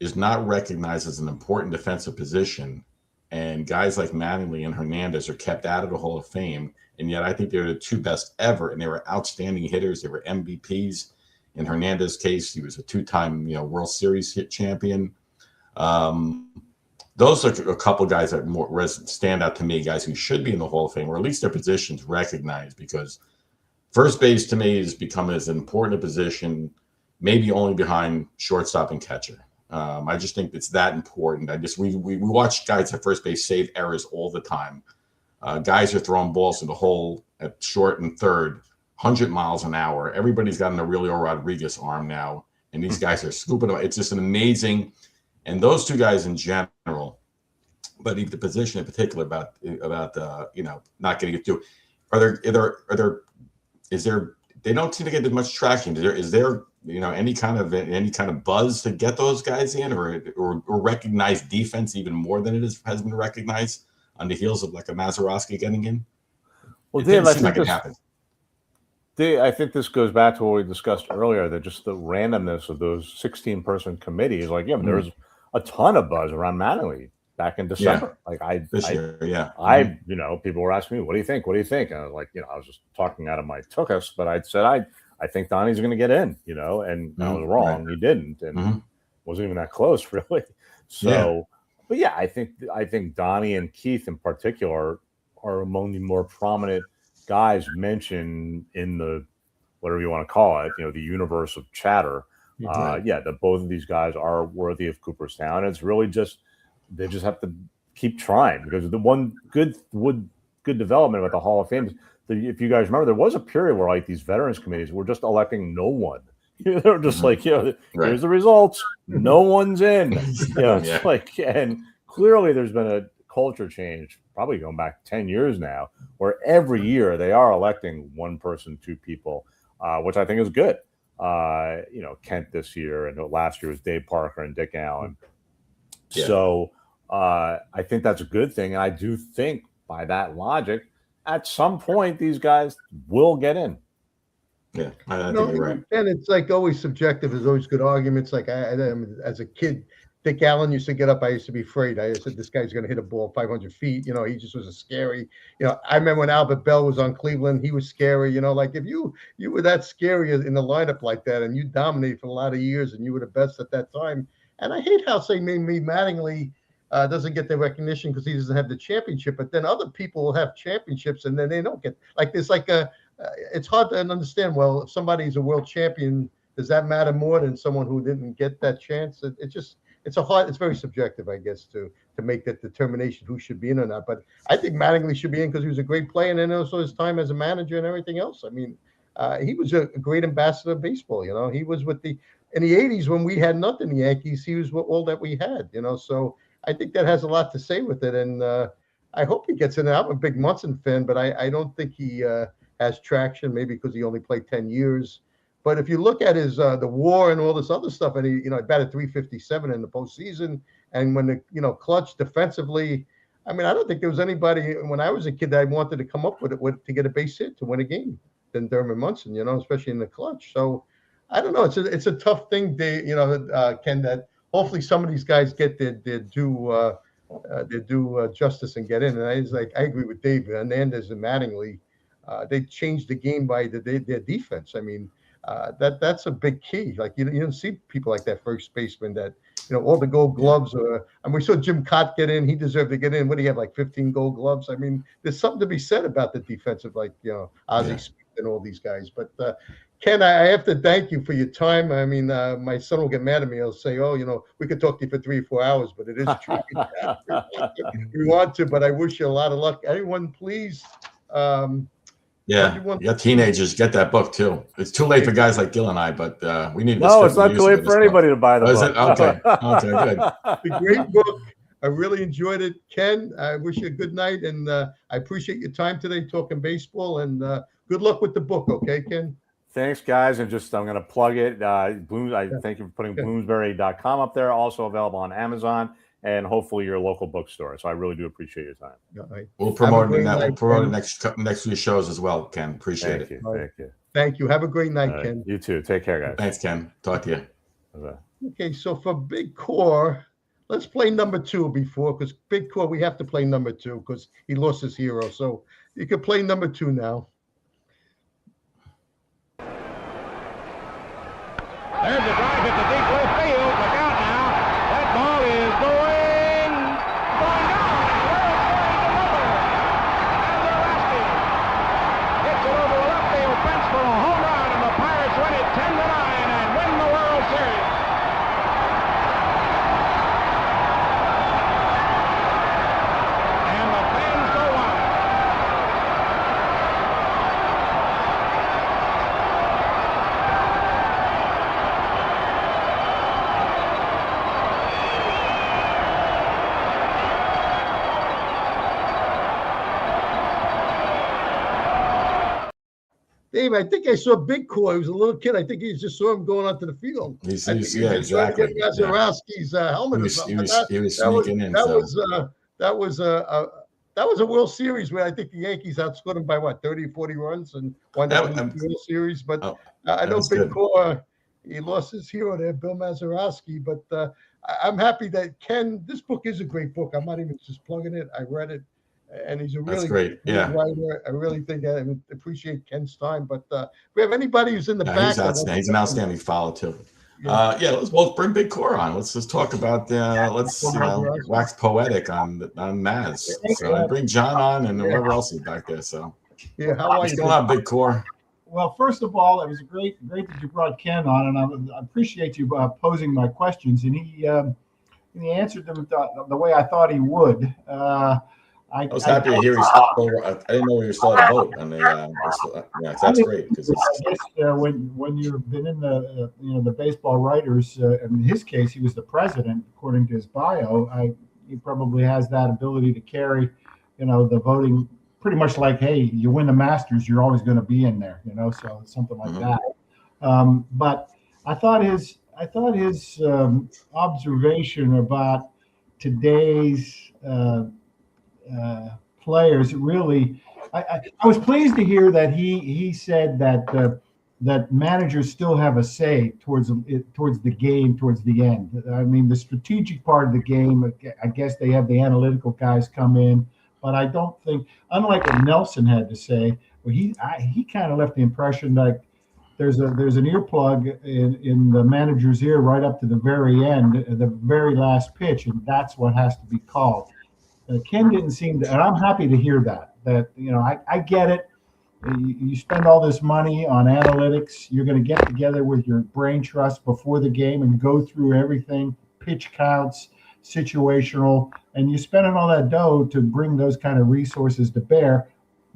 is not recognized as an important defensive position. And guys like Mattingly and Hernandez are kept out of the Hall of Fame. And yet I think they're the two best ever. And they were outstanding hitters. They were MVPs. In Hernandez's case, he was a two-time World Series hit champion. Those are a couple of guys that more stand out to me, guys who should be in the Hall of Fame, or at least their positions recognized, because first base to me has become as important a position, maybe only behind shortstop and catcher. I just think it's that important. We watch guys at first base save errors all the time. Guys are throwing balls in the hole at short and third, 100 miles an hour. Everybody's got an Aurelio Rodriguez arm now, and these guys are scooping them. It's just an amazing. And those two guys in general, but even the position in particular about not getting it through. They don't seem to get much traction. Is there any kind of buzz to get those guys in, or recognize defense even more than has been recognized on the heels of like a Mazeroski getting in? Well, Dave, I think this goes back to what we discussed earlier, that just the randomness of those 16-person committees. Like, there was a ton of buzz around Mattingly back in December. People were asking me, what do you think? What do you think? And I was like, I was just talking out of my tuchus, but I said, I think Donnie's going to get in, and I was wrong. Right. He didn't, and wasn't even that close, really. So, but yeah, I think Donnie and Keith in particular are among the more prominent guys mentioned in the, whatever you want to call it, the universe of chatter. That both of these guys are worthy of Cooperstown. It's really they just have to keep trying, because the one good development with the Hall of Fame, if you guys remember, there was a period where like these veterans committees were just electing no one. They were just like, here's the results. No one's in. It's like, and clearly there's been a culture change, probably going back 10 years now, where every year they are electing one person, two people, which I think is good. Kent this year, and last year was Dave Parker and Dick Allen. Yeah. So I think that's a good thing. And I do think by that logic, at some point, these guys will get in. Yeah, I think you're right. And it's like always subjective. There's always good arguments. Like I mean, as a kid, Dick Allen used to get up. I used to be afraid. I said, this guy's going to hit a ball 500 feet. You know, he just was a scary. You know, I remember when Albert Bell was on Cleveland, he was scary. You know, like if you were that scary in the lineup like that, and you dominated for a lot of years, and you were the best at that time. And I hate how say me Mattingly doesn't get the recognition because he doesn't have the championship. But then other people will have championships, and then they don't get like there's like a. It's hard to understand. Well, if somebody's a world champion, does that matter more than someone who didn't get that chance? It's very subjective, I guess, to make that determination who should be in or not. But I think Mattingly should be in because he was a great player, and then also his time as a manager and everything else. I mean, he was a great ambassador of baseball. You know, he was in the '80s when we had nothing. The Yankees, he was all that we had. You know, so I think that has a lot to say with it, and I hope he gets in. I'm a big Munson fan, but I don't think he has traction, maybe because he only played 10 years. But if you look at his the WAR and all this other stuff, and he batted 357 in the postseason, and when the clutch defensively, I mean, I don't think there was anybody when I was a kid that I wanted to come up with it to get a base hit to win a game than Thurman Munson, especially in the clutch. So I don't know. It's a tough thing, Ken. That hopefully some of these guys get their due justice and get in. And I agree with Dave Hernandez and Mattingly. They changed the game by their defense. I mean, that's a big key. Like you don't see people like that first baseman that all the Gold Gloves. And we saw Jim Cott get in. He deserved to get in. What do you have, like 15 Gold Gloves? I mean, there's something to be said about the defensive, like Ozzie Smith and all these guys. But Ken, I have to thank you for your time. I mean, my son will get mad at me. He'll say, "Oh, we could talk to you for 3 or 4 hours," but it is true. We want to, but I wish you a lot of luck. Everyone, please. Yeah, you got teenagers. Get that book too. It's too late for guys like Gil and I, but we need. No, it's not too late for anybody to buy the book. Is it? Okay, good. It's a great book. I really enjoyed it, Ken. I wish you a good night, and I appreciate your time today talking baseball. And good luck with the book, okay, Ken? Thanks, guys. And I'm going to plug it. I thank you for putting Bloomsbury.com up there. Also available on Amazon and hopefully your local bookstore. So I really do appreciate your time. Right. We'll promote it. We'll promote it next few shows as well, Ken. Appreciate it. Thank you. Thank you. Have a great night, Ken. You too. Take care, guys. Thanks, Ken. Talk to you. Okay. Okay, so for Big Core, let's play number 2 because Big Core, we have to play number 2 because he lost his hero. So you can play number 2 now. There's a drive at the deep left field. Look out now. That ball is going down. Where it's going to deliver. And they're asking. Hits it over the left field fence for a home run, and the Pirates win it 10-9 and win the World Series. And the fans go wild. Dave, I think I saw Big Core. He was a little kid. I think he just saw him going onto the field. Yeah, exactly. Get Mazeroski's helmet. He was sneaking in. That was a World Series where I think the Yankees outscored him by 30 or 40 runs and won the World Series. But I know Big Core, he lost his hero there, Bill Mazeroski. But I'm happy that Ken. This book is a great book. I'm not even just plugging it. I read it. And he's a really great writer. I really think I appreciate Ken's time. But if we have anybody who's in the back, he's an outstanding follow too. Let's bring Big Core on. Let's just talk about wax poetic on Maz. So bring John on and whoever else is back there. So how are what's going on, Big Core? Well, first of all, it was great that you brought Ken on, and I appreciate you posing my questions. And he answered them the way I thought he would. I was happy to hear he's still. I didn't know he was still at a vote on the. That's great because when you've been in the baseball writers, in his case, he was the president according to his bio. He probably has that ability to carry, the voting pretty much like, hey, you win the Masters, you're always going to be in there, so it's something like that. But I thought his observation about today's players really. I was pleased to hear that he said that that managers still have a say towards the game, towards the end. I mean, the strategic part of the game, I guess they have the analytical guys come in, but I don't think, unlike what Nelson had to say, well, he kind of left the impression like there's an earplug in the manager's ear right up to the very end, the very last pitch, and that's what has to be called. Ken didn't seem to, and I'm happy to hear that I get it. You spend all this money on analytics. You're going to get together with your brain trust before the game and go through everything, pitch counts, situational, and you're spending all that dough to bring those kind of resources to bear.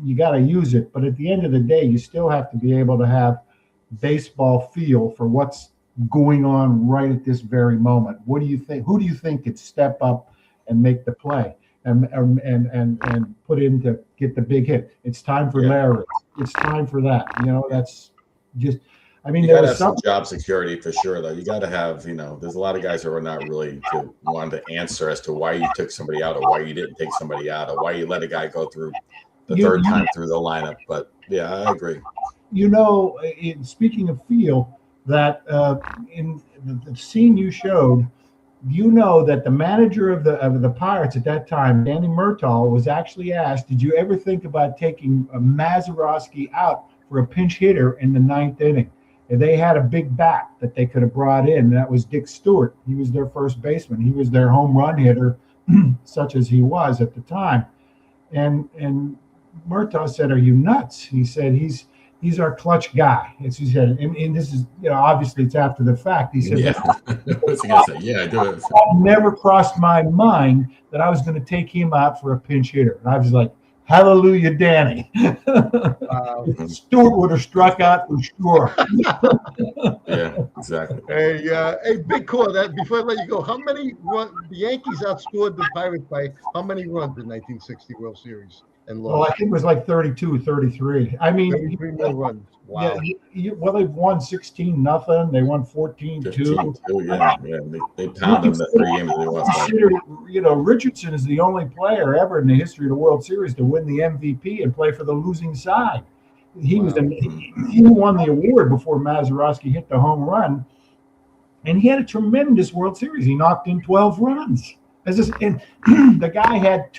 You got to use it. But at the end of the day, you still have to be able to have baseball feel for what's going on right at this very moment. What do you think? Who do you think could step up and make the play? And put in to get the big hit. It's time for Larry. It's time for that. That's just. I mean, you got to have some job security for sure, though. You got to have, there's a lot of guys who are not really wanting to answer as to why you took somebody out or why you didn't take somebody out or why you let a guy go through the third time through the lineup. But yeah, I agree. Speaking of feel, that in the scene you showed. That the manager of the Pirates at that time, Danny Murtaugh, was actually asked, did you ever think about taking Mazeroski out for a pinch hitter in the 9th inning? And they had a big bat that they could have brought in, and that was Dick Stewart. He was their first baseman. He was their home run hitter, such as he was at the time. And Murtaugh said, are you nuts? He said, he's our clutch guy. As he said, and this is, obviously it's after the fact. He said, What's he gonna say? Yeah, I do it. It never crossed my mind that I was going to take him out for a pinch hitter. And I was like, hallelujah, Danny. Stewart would have struck out for sure. Yeah, exactly. Hey, big call. That before I let you go, how many the Yankees outscored the Pirates by how many runs in 1960 World Series? And lost? Well, I think it was like 32, 33. I mean, 33 more runs. Wow. Yeah, they've won 16-0. They won 14-2. They pounded them the 3 games they lost. Richardson is the only player ever in the history of the World Series to win the MVP and play for the losing side. He won the award before Mazeroski hit the home run, and he had a tremendous World Series. He knocked in 12 runs. And the guy had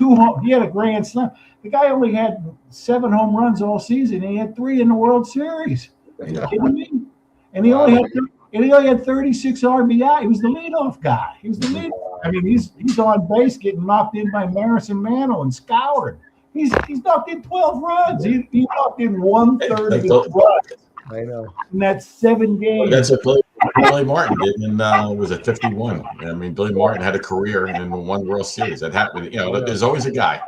he had a grand slam. The guy only had 7 home runs all season, and he had 3 in the World Series. Are you kidding me? And he only had 36 RBI. He was the leadoff guy. He was the lead. I mean, he's on base getting knocked in by Maris and Mano and scoured. He's knocked in 12 runs. He knocked in 1/3 of his runs. I know. And that's 7 games. That's what Billy Martin did, and was at 51. I mean, Billy Martin had a career and won World Series. That happened. There's always a guy.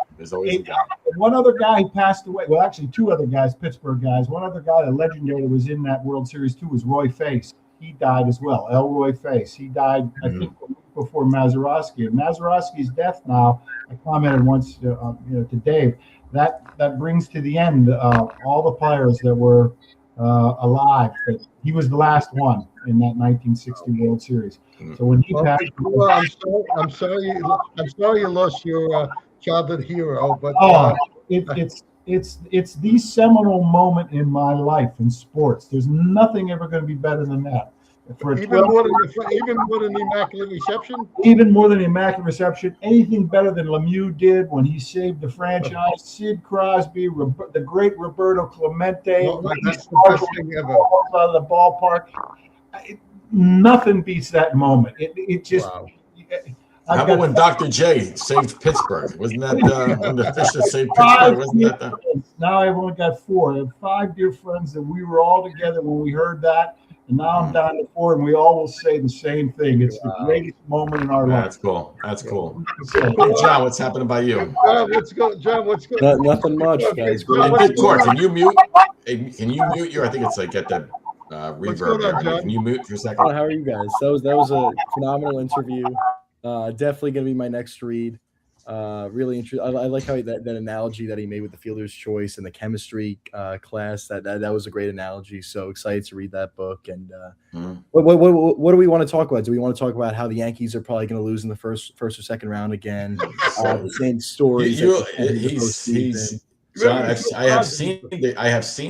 One other guy who passed away. Well, actually, 2 other guys, Pittsburgh guys. One other guy, a legendary, was in that World Series too, was Roy Face. He died as well. Elroy Face. He died, I think, before Mazeroski. And Mazeroski's death now, I commented once, to Dave. That brings to the end all the players that were alive. But he was the last one in that 1960 World Series. So when he passed, I'm sorry you lost your childhood hero. But it's the seminal moment in my life in sports. There's nothing ever going to be better than that. Even more than the Immaculate Reception? Even more than the Immaculate Reception. Anything better than Lemieux did when he saved the franchise. Sid Crosby, the great Roberto Clemente. That's the best thing ever. Out of the ballpark. Nothing beats that moment. It just... Wow. How about when Dr. J saved Pittsburgh? Wasn't that when the Fisher saved Pittsburgh? Wasn't that Now I've only got 4. I have 5 dear friends that we were all together when we heard that. And now I'm down to 4, and we all will say the same thing. It's the greatest moment in our life. That's cool. Hey, John, what's happening by you? Let's go, John. What's good? Nothing much, guys. Court, can you mute? Can you mute your? I think it's like get that reverb there. Can you mute for a second? How are you guys? That was a phenomenal interview. Definitely going to be my next read. Really interesting. I like how that analogy that he made with the fielder's choice and the chemistry class. That was a great analogy. So excited to read that book. And what do we want to talk about? Do we want to talk about how the Yankees are probably going to lose in the first or second round again? The same stories. I have seen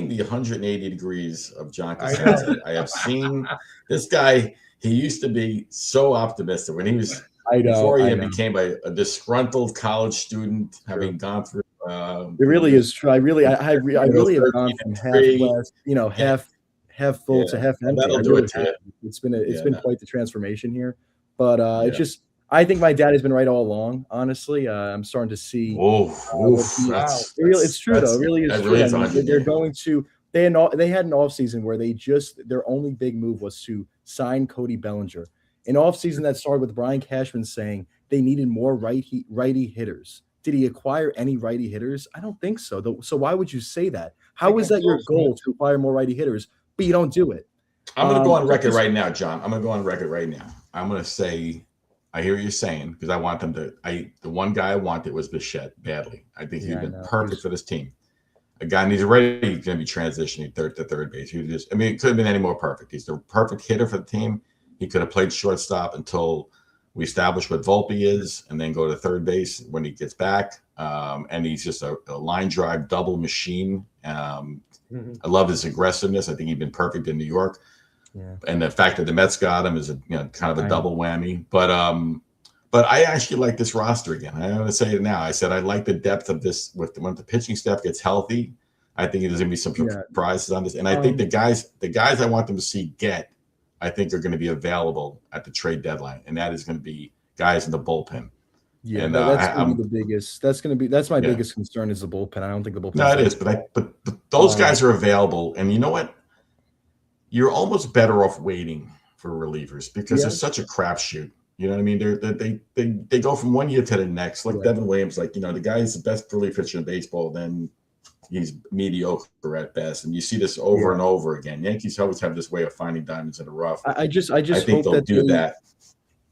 the 180 degrees of John Costanza. I have seen this guy. He used to be so optimistic when he was. Before he became a disgruntled college student, having gone through. It really is true. I really have gone from half glass, half full to half empty. It's been quite the transformation here, but it's just. I think my dad has been right all along. Honestly, I'm starting to see. It's true though. It really is true. They're going to. They had an offseason where their only big move was to sign Cody Bellinger. An offseason that started with Brian Cashman saying they needed more righty hitters. Did he acquire any righty hitters? I don't think so. So why would you say that? How is that your goal to acquire more righty hitters, but you don't do it? I'm going to go on record right now, John. I'm going to go on record right now. I'm going to say I hear what you're saying because I want them to. The one guy I wanted was Bichette badly. I think he'd been perfect for this team. A guy, and he's already going to be transitioning to third base. It could have been any more perfect. He's the perfect hitter for the team. He could have played shortstop until we establish what Volpe is, and then go to third base when he gets back. And he's just a line drive double machine. I love his aggressiveness. I think he's been perfect in New York. Yeah. And the fact that the Mets got him is kind of a double whammy. But I actually like this roster again. I'm going to say it now. I said I like the depth of this when the pitching staff gets healthy. I think there's going to be some surprises on this. And I think the guys I want them to see I think are going to be available at the trade deadline, and that is going to be guys in the bullpen. Yeah, and that's going to be the biggest. That's my biggest concern is the bullpen. I don't think the bullpen. No, it is, but those guys are available, and you know what? You're almost better off waiting for relievers because it's such a crapshoot. You know what I mean? They go from one year to the next. Like Devin Williams, the guy is the best relief pitcher in baseball. Then he's mediocre at best, and you see this over and over again. Yankees always have this way of finding diamonds in the rough. I just think they'll do that.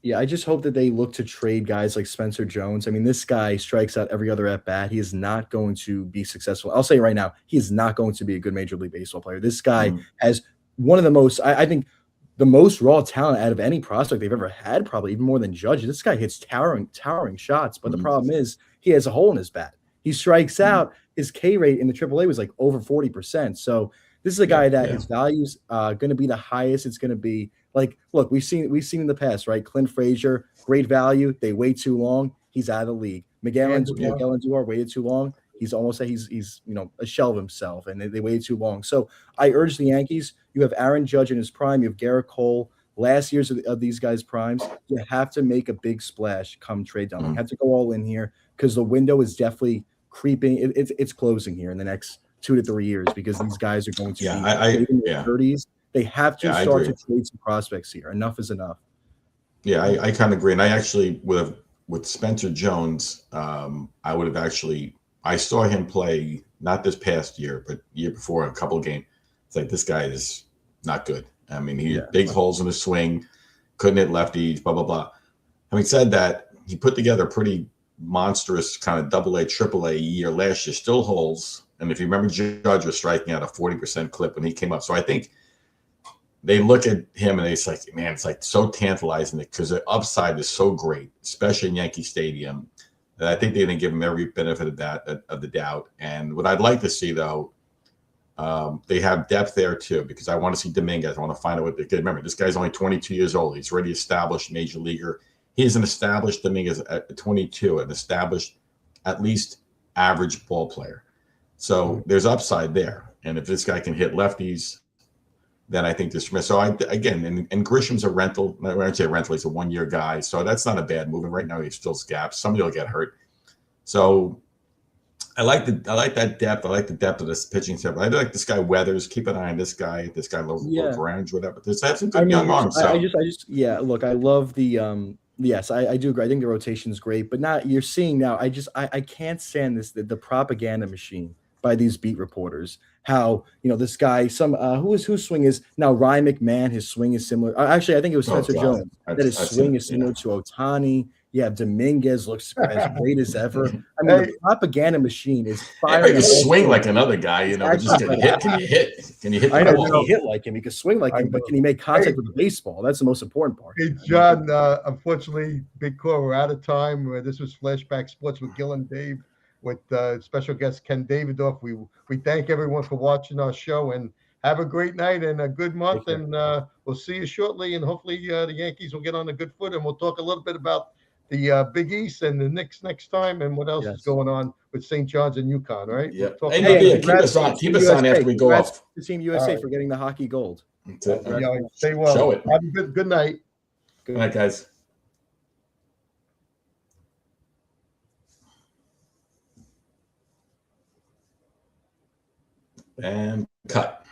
Yeah, I just hope that they look to trade guys like Spencer Jones. I mean, this guy strikes out every other at bat. He is not going to be successful. I'll say right now, he is not going to be a good Major League Baseball player. This guy has one of the most, I think, the most raw talent out of any prospect they've ever had, probably even more than Judge. This guy hits towering shots, but the problem is he has a hole in his bat. He strikes out. His K rate in the AAA was like over 40%. So this is a guy that his value's going to be the highest. It's going to be like, look, we've seen in the past, right? Clint Frazier, great value. They wait too long. He's out of the league. Miguel Andujar waited too long. He's almost he's a shell of himself, and they waited too long. So I urge the Yankees. You have Aaron Judge in his prime. You have Garrett Cole. Last years of these guys' primes. You have to make a big splash come trade deadline. You have to go all in here because the window is definitely creeping. It's closing here in the next 2 to 3 years because these guys are going to be in their 30s. They have to start to trade some prospects here. Enough is enough. Yeah, I kind of agree. And I actually with Spencer Jones, I saw him play not this past year, but year before a couple of games. It's like this guy is not good. I mean, he had big holes in his swing, couldn't hit lefties, blah, blah, blah. Having said that, he put together a pretty monstrous kind of AA, AAA year last year, still holes. And if you remember, Judge was striking out a 40% clip when he came up. So I think they look at him and it's like, man, it's like so tantalizing because the upside is so great, especially in Yankee Stadium, that I think they're going to give him every benefit of the doubt. And what I'd like to see, though, they have depth there too, because I want to see Dominguez. I want to find out what they could. Remember, this guy's only 22 years old. He's already established major leaguer. He is an established Dominguez at 22, an established, at least average ball player. So there's upside there. And if this guy can hit lefties, then I think this. So and Grisham's a rental. I won't say rental. He's a 1-year guy. So that's not a bad move. And right now he fills gaps. Somebody will get hurt. So I like that depth. I like the depth of this pitching staff. I like this guy Weathers. Keep an eye on this guy. Lagrange, whatever. They have some good young arms. I look. I love the. Yes, I do agree. I think the rotation is great, but not you're seeing now. I can't stand this the propaganda machine by these beat reporters. How this guy whose swing is now Ryan McMahon. His swing is similar. Actually, I think it was Spencer Jones that his swing is similar to Ohtani. Yeah, Dominguez looks as great as ever. I mean, the propaganda machine is firing. You swing like another guy, you know. Just can you hit? Can you hit? Can you hit the I know ball? can he hit like him? He can swing like him, but can he make contact with the baseball? That's the most important part. Hey, John, unfortunately, Big Core, we're out of time. This was Flashback Sports with Gil and Dave with special guest Ken Davidoff. We thank everyone for watching our show and have a great night and a good month. And we'll see you shortly. And hopefully the Yankees will get on a good foot. And we'll talk a little bit about the Big East and the Knicks next time and what else is going on with St. John's and UConn. All right. Yeah. We'll Keep us on. Keep us on after we go off. The Team USA for getting the hockey gold. Stay well. Show it. Have a good night. Good night, guys. And cut.